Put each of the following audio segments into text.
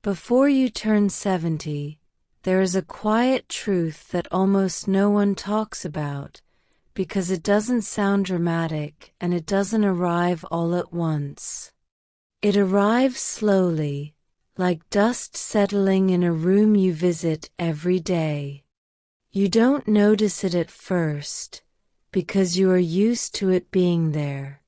Before you turn 70, there is a quiet truth that almost no one talks about, because it doesn't sound dramatic and it doesn't arrive all at once. It arrives slowly, like dust settling in a room you visit every day. You don't notice it at first, because you are used to it being there.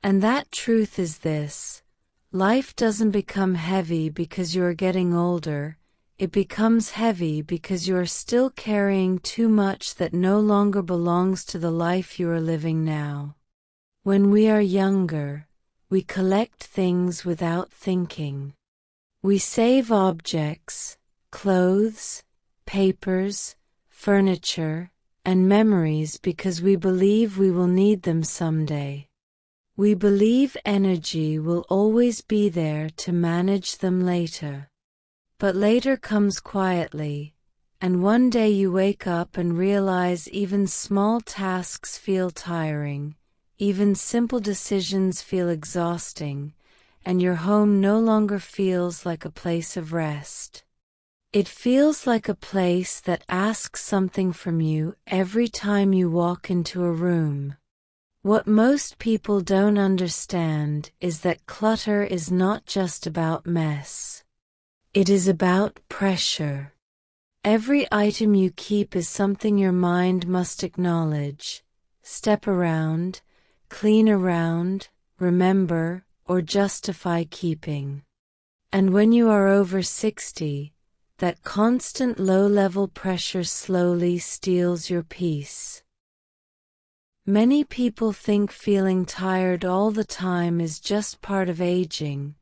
And that truth is this: life doesn't become heavy because you are getting older, it becomes heavy because you are still carrying too much that no longer belongs to the life you are living now. When we are younger, we collect things without thinking. We save objects, clothes, papers, furniture, and memories because we believe we will need them someday. We believe energy will always be there to manage them later. But later comes quietly, and one day you wake up and realize even small tasks feel tiring, even simple decisions feel exhausting, and your home no longer feels like a place of rest. It feels like a place that asks something from you every time you walk into a room. What most people don't understand is that clutter is not just about mess. It is about pressure. Every item you keep is something your mind must acknowledge, step around, clean around, remember, or justify keeping. And when you are over 60, that constant low-level pressure slowly steals your peace. Many people think feeling tired all the time is just part of aging,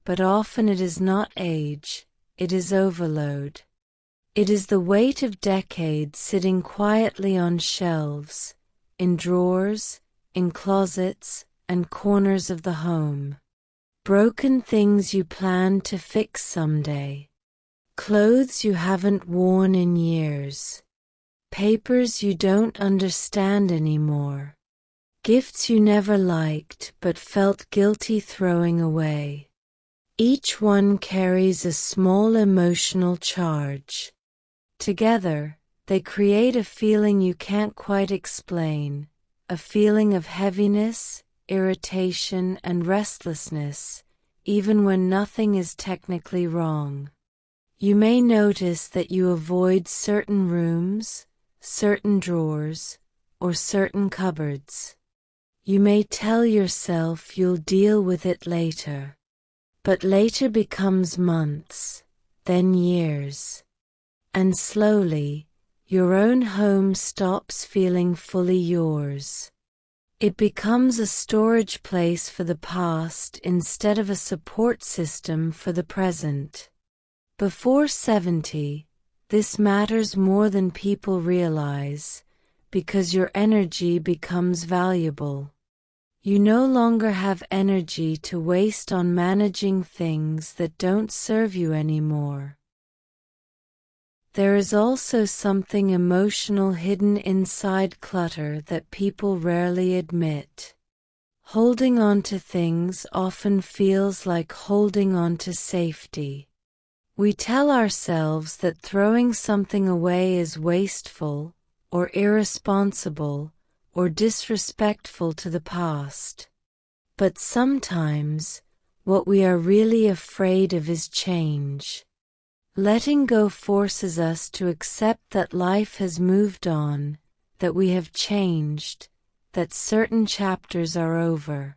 but often it is not age, it is overload. It is the weight of decades sitting quietly on shelves, in drawers, in closets, and corners of the home. Broken things you plan to fix someday. Clothes you haven't worn in years. Papers you don't understand anymore. Gifts you never liked but felt guilty throwing away. Each one carries a small emotional charge. Together, they create a feeling you can't quite explain, a feeling of heaviness, irritation, and restlessness, even when nothing is technically wrong. You may notice that you avoid certain rooms, certain drawers, or certain cupboards. You may tell yourself you'll deal with it later. But later becomes months, then years. And slowly, your own home stops feeling fully yours. It becomes a storage place for the past instead of a support system for the present. Before 70, this matters more than people realize, because your energy becomes valuable. You no longer have energy to waste on managing things that don't serve you anymore. There is also something emotional hidden inside clutter that people rarely admit. Holding on to things often feels like holding on to safety. We tell ourselves that throwing something away is wasteful, or irresponsible, or disrespectful to the past. But sometimes, what we are really afraid of is change. Letting go forces us to accept that life has moved on, that we have changed, that certain chapters are over.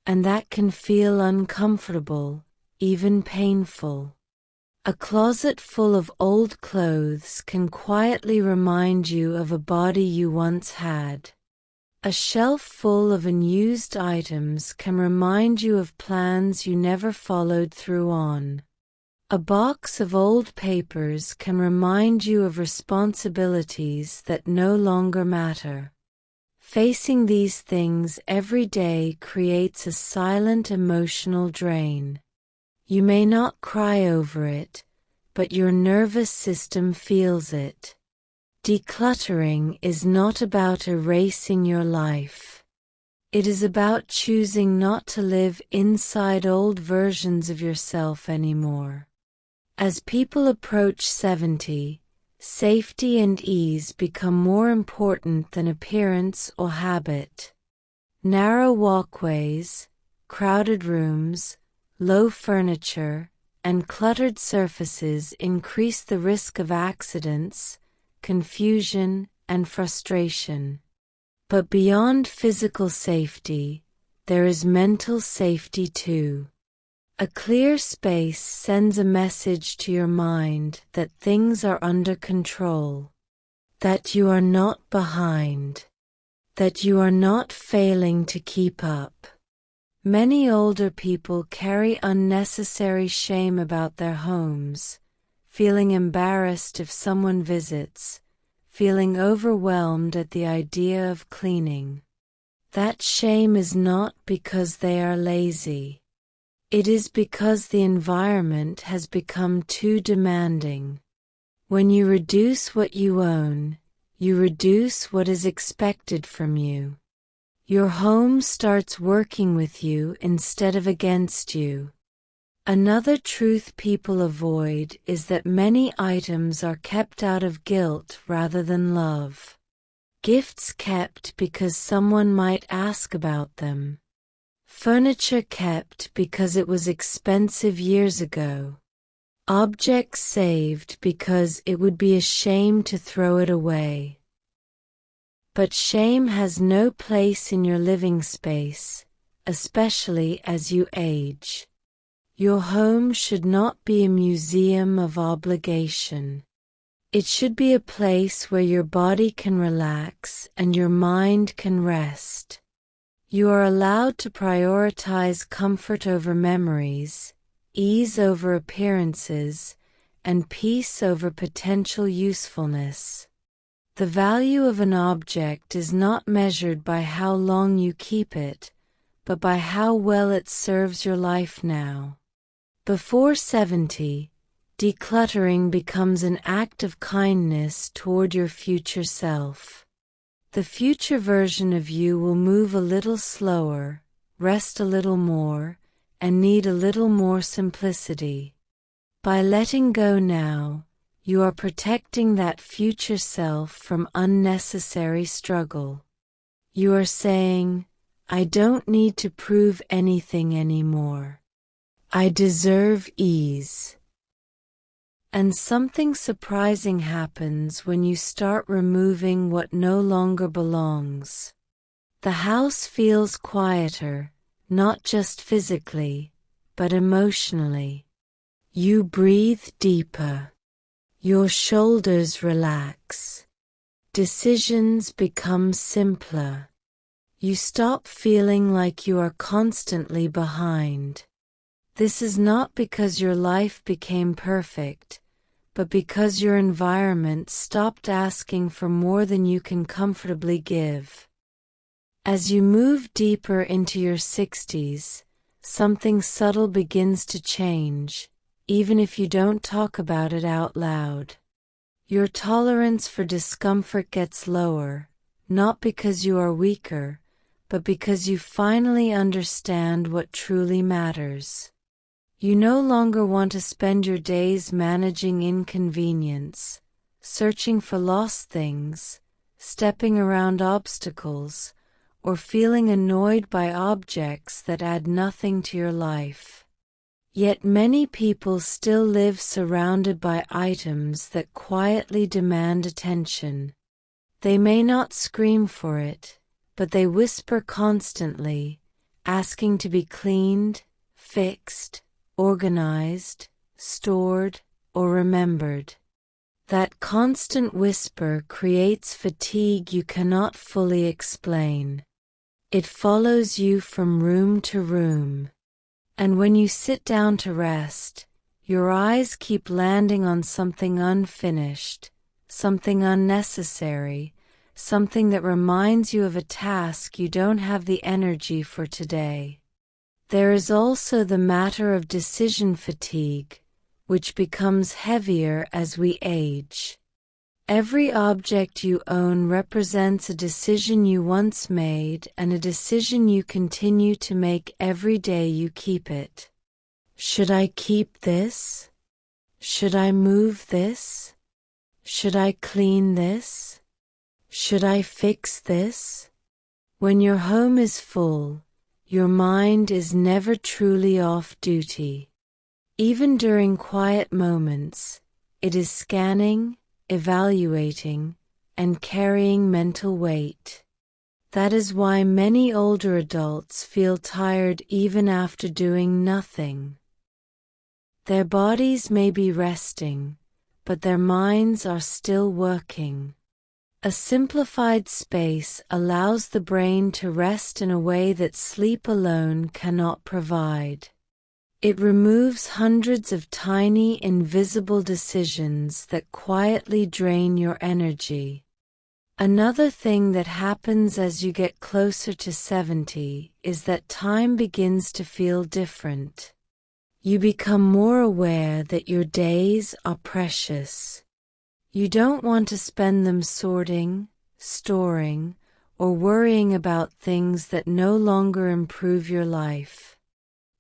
And that can feel uncomfortable, even painful. A closet full of old clothes can quietly remind you of a body you once had. A shelf full of unused items can remind you of plans you never followed through on. A box of old papers can remind you of responsibilities that no longer matter. Facing these things every day creates a silent emotional drain. You may not cry over it, but your nervous system feels it. Decluttering is not about erasing your life. It is about choosing not to live inside old versions of yourself anymore. As people approach 70, safety and ease become more important than appearance or habit. Narrow walkways, crowded rooms, low furniture, and cluttered surfaces increase the risk of accidents, confusion, and frustration. But beyond physical safety, there is mental safety too. A clear space sends a message to your mind that things are under control, that you are not behind, that you are not failing to keep up. Many older people carry unnecessary shame about their homes, feeling embarrassed if someone visits, feeling overwhelmed at the idea of cleaning. That shame is not because they are lazy. It is because the environment has become too demanding. When you reduce what you own, you reduce what is expected from you. Your home starts working with you instead of against you. Another truth people avoid is that many items are kept out of guilt rather than love. Gifts kept because someone might ask about them. Furniture kept because it was expensive years ago. Objects saved because it would be a shame to throw it away. But shame has no place in your living space, especially as you age. Your home should not be a museum of obligation. It should be a place where your body can relax and your mind can rest. You are allowed to prioritize comfort over memories, ease over appearances, and peace over potential usefulness. The value of an object is not measured by how long you keep it, but by how well it serves your life now. Before 70, decluttering becomes an act of kindness toward your future self. The future version of you will move a little slower, rest a little more, and need a little more simplicity. By letting go now, you are protecting that future self from unnecessary struggle. You are saying, I don't need to prove anything anymore. I deserve ease. And something surprising happens when you start removing what no longer belongs. The house feels quieter, not just physically, but emotionally. You breathe deeper. Your shoulders relax. Decisions become simpler. You stop feeling like you are constantly behind. This is not because your life became perfect, but because your environment stopped asking for more than you can comfortably give. As you move deeper into your 60s, something subtle begins to change, even if you don't talk about it out loud. Your tolerance for discomfort gets lower, not because you are weaker, but because you finally understand what truly matters. You no longer want to spend your days managing inconvenience, searching for lost things, stepping around obstacles, or feeling annoyed by objects that add nothing to your life. Yet many people still live surrounded by items that quietly demand attention. They may not scream for it, but they whisper constantly, asking to be cleaned, fixed, organized, stored, or remembered. That constant whisper creates fatigue you cannot fully explain. It follows you from room to room. And when you sit down to rest, your eyes keep landing on something unfinished, something unnecessary, something that reminds you of a task you don't have the energy for today. There is also the matter of decision fatigue, which becomes heavier as we age. Every object you own represents a decision you once made and a decision you continue to make every day you keep it. Should I keep this? Should I move this? Should I clean this? Should I fix this? When your home is full, your mind is never truly off duty. Even during quiet moments, it is scanning, evaluating, and carrying mental weight. That is why many older adults feel tired even after doing nothing. Their bodies may be resting, but their minds are still working. A simplified space allows the brain to rest in a way that sleep alone cannot provide. It removes hundreds of tiny, invisible decisions that quietly drain your energy. Another thing that happens as you get closer to 70 is that time begins to feel different. You become more aware that your days are precious. You don't want to spend them sorting, storing, or worrying about things that no longer improve your life.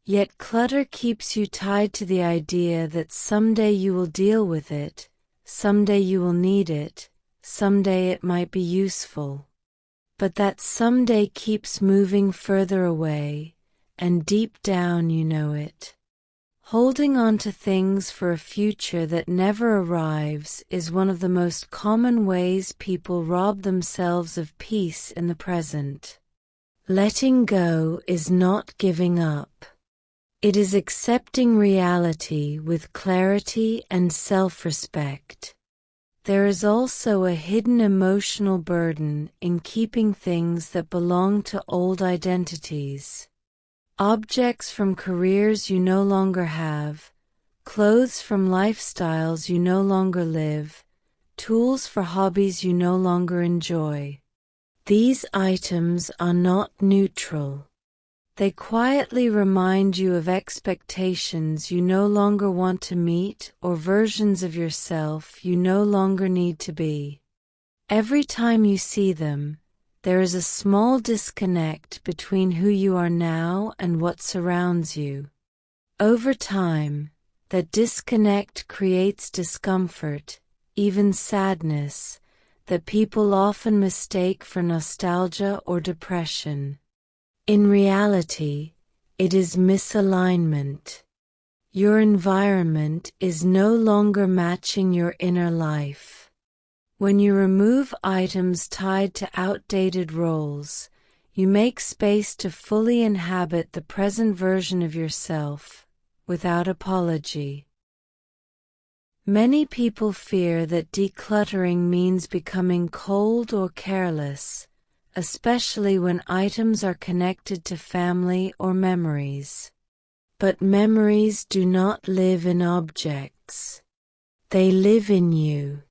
Yet clutter keeps you tied to the idea that someday you will deal with it, someday you will need it, someday it might be useful. But that someday keeps moving further away, and deep down you know it. Holding on to things for a future that never arrives is one of the most common ways people rob themselves of peace in the present. Letting go is not giving up. It is accepting reality with clarity and self-respect. There is also a hidden emotional burden in keeping things that belong to old identities. Objects from careers you no longer have, clothes from lifestyles you no longer live, tools for hobbies you no longer enjoy. These items are not neutral. They quietly remind you of expectations you no longer want to meet or versions of yourself you no longer need to be. Every time you see them, there is a small disconnect between who you are now and what surrounds you. Over time, that disconnect creates discomfort, even sadness, that people often mistake for nostalgia or depression. In reality, it is misalignment. Your environment is no longer matching your inner life. When you remove items tied to outdated roles, you make space to fully inhabit the present version of yourself, without apology. Many people fear that decluttering means becoming cold or careless, especially when items are connected to family or memories. But memories do not live in objects. They live in you.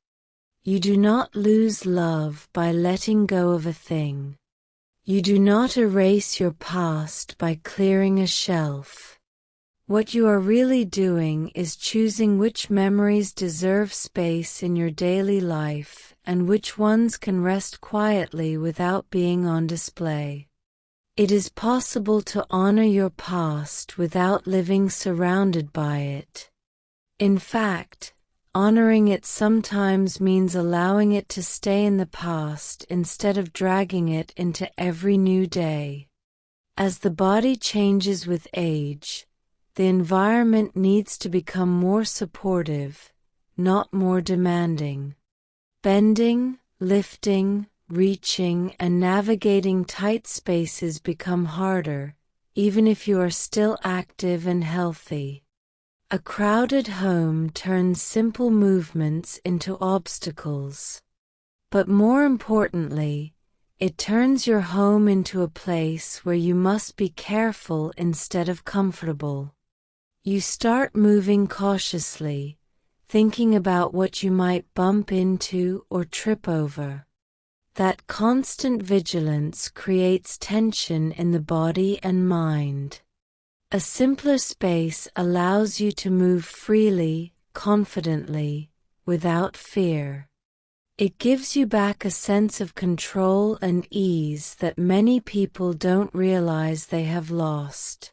You do not lose love by letting go of a thing. You do not erase your past by clearing a shelf. What you are really doing is choosing which memories deserve space in your daily life and which ones can rest quietly without being on display. It is possible to honor your past without living surrounded by it. In fact, honoring it sometimes means allowing it to stay in the past instead of dragging it into every new day. As the body changes with age, the environment needs to become more supportive, not more demanding. Bending, lifting, reaching, and navigating tight spaces become harder, even if you are still active and healthy. A crowded home turns simple movements into obstacles. But more importantly, it turns your home into a place where you must be careful instead of comfortable. You start moving cautiously, thinking about what you might bump into or trip over. That constant vigilance creates tension in the body and mind. A simpler space allows you to move freely, confidently, without fear. It gives you back a sense of control and ease that many people don't realize they have lost.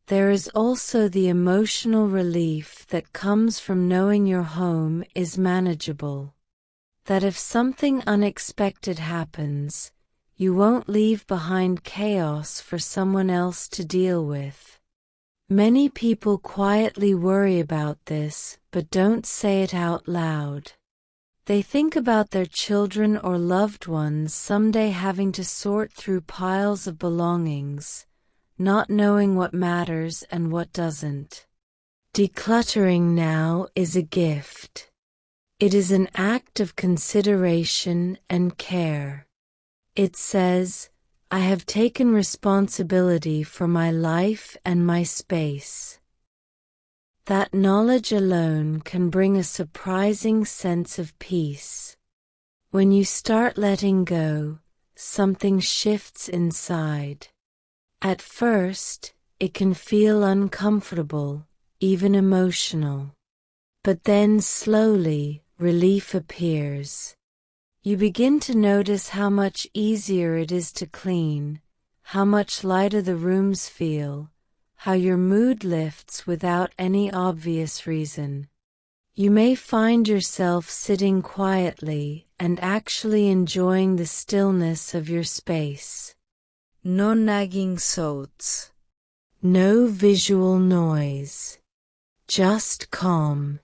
There is also the emotional relief that comes from knowing your home is manageable. That if something unexpected happens, you won't leave behind chaos for someone else to deal with. Many people quietly worry about this but don't say it out loud. They think about their children or loved ones someday having to sort through piles of belongings, not knowing what matters and what doesn't. Decluttering now is a gift. It is an act of consideration and care. It says, I have taken responsibility for my life and my space. That knowledge alone can bring a surprising sense of peace. When you start letting go, something shifts inside. At first, it can feel uncomfortable, even emotional. But then slowly, relief appears. You begin to notice how much easier it is to clean, how much lighter the rooms feel, how your mood lifts without any obvious reason. You may find yourself sitting quietly and actually enjoying the stillness of your space. No nagging thoughts. No visual noise. Just calm.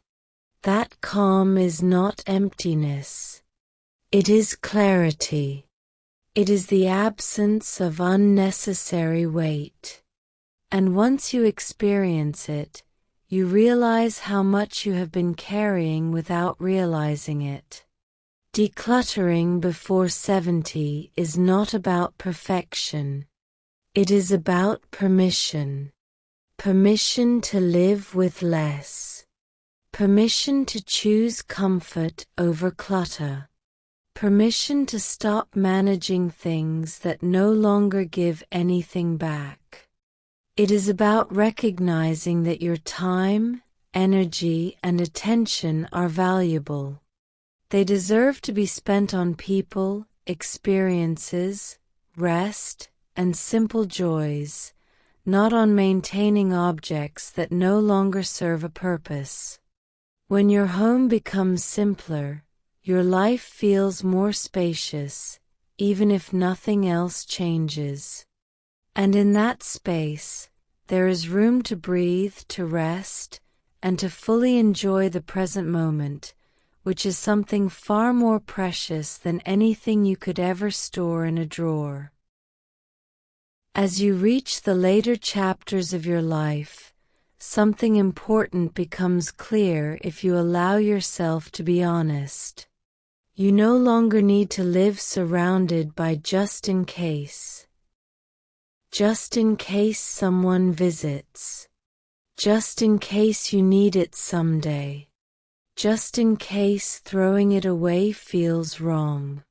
That calm is not emptiness. It is clarity. It is the absence of unnecessary weight. And once you experience it, you realize how much you have been carrying without realizing it. Decluttering before 70 is not about perfection. It is about permission. Permission to live with less. Permission to choose comfort over clutter. Permission to stop managing things that no longer give anything back. It is about recognizing that your time, energy, and attention are valuable. They deserve to be spent on people, experiences, rest, and simple joys, not on maintaining objects that no longer serve a purpose. When your home becomes simpler, your life feels more spacious, even if nothing else changes. And in that space, there is room to breathe, to rest, and to fully enjoy the present moment, which is something far more precious than anything you could ever store in a drawer. As you reach the later chapters of your life, something important becomes clear if you allow yourself to be honest. You no longer need to live surrounded by just in case. Just in case someone visits. Just in case you need it someday. Just in case throwing it away feels wrong.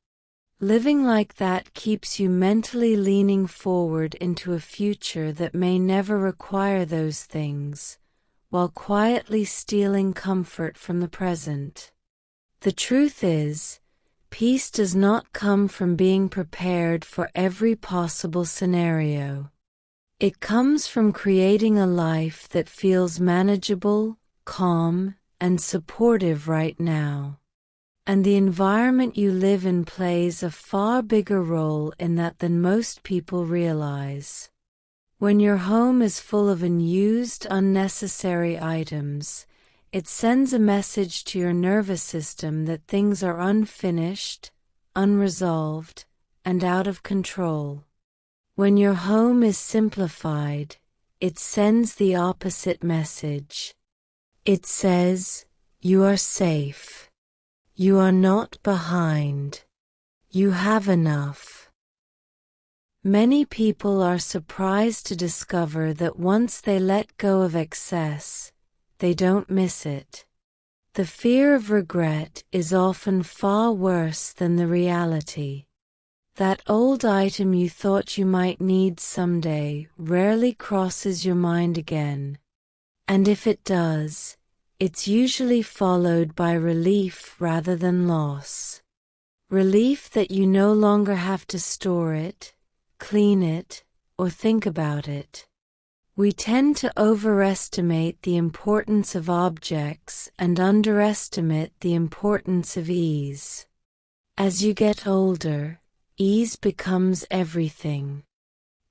Living like that keeps you mentally leaning forward into a future that may never require those things, while quietly stealing comfort from the present. The truth is, peace does not come from being prepared for every possible scenario. It comes from creating a life that feels manageable, calm, and supportive right now. And the environment you live in plays a far bigger role in that than most people realize. When your home is full of unused, unnecessary items, it sends a message to your nervous system that things are unfinished, unresolved, and out of control. When your home is simplified, it sends the opposite message. It says, you are safe. You are not behind. You have enough. Many people are surprised to discover that once they let go of excess, they don't miss it. The fear of regret is often far worse than the reality. That old item you thought you might need someday rarely crosses your mind again. And if it does, it's usually followed by relief rather than loss. Relief that you no longer have to store it, clean it, or think about it. We tend to overestimate the importance of objects and underestimate the importance of ease. As you get older, ease becomes everything.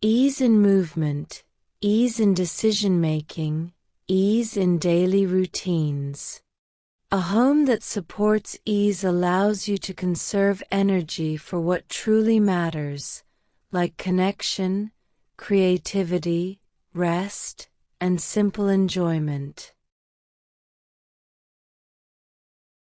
Ease in movement, ease in decision-making, ease in daily routines. A home that supports ease allows you to conserve energy for what truly matters, like connection, creativity, rest, and simple enjoyment.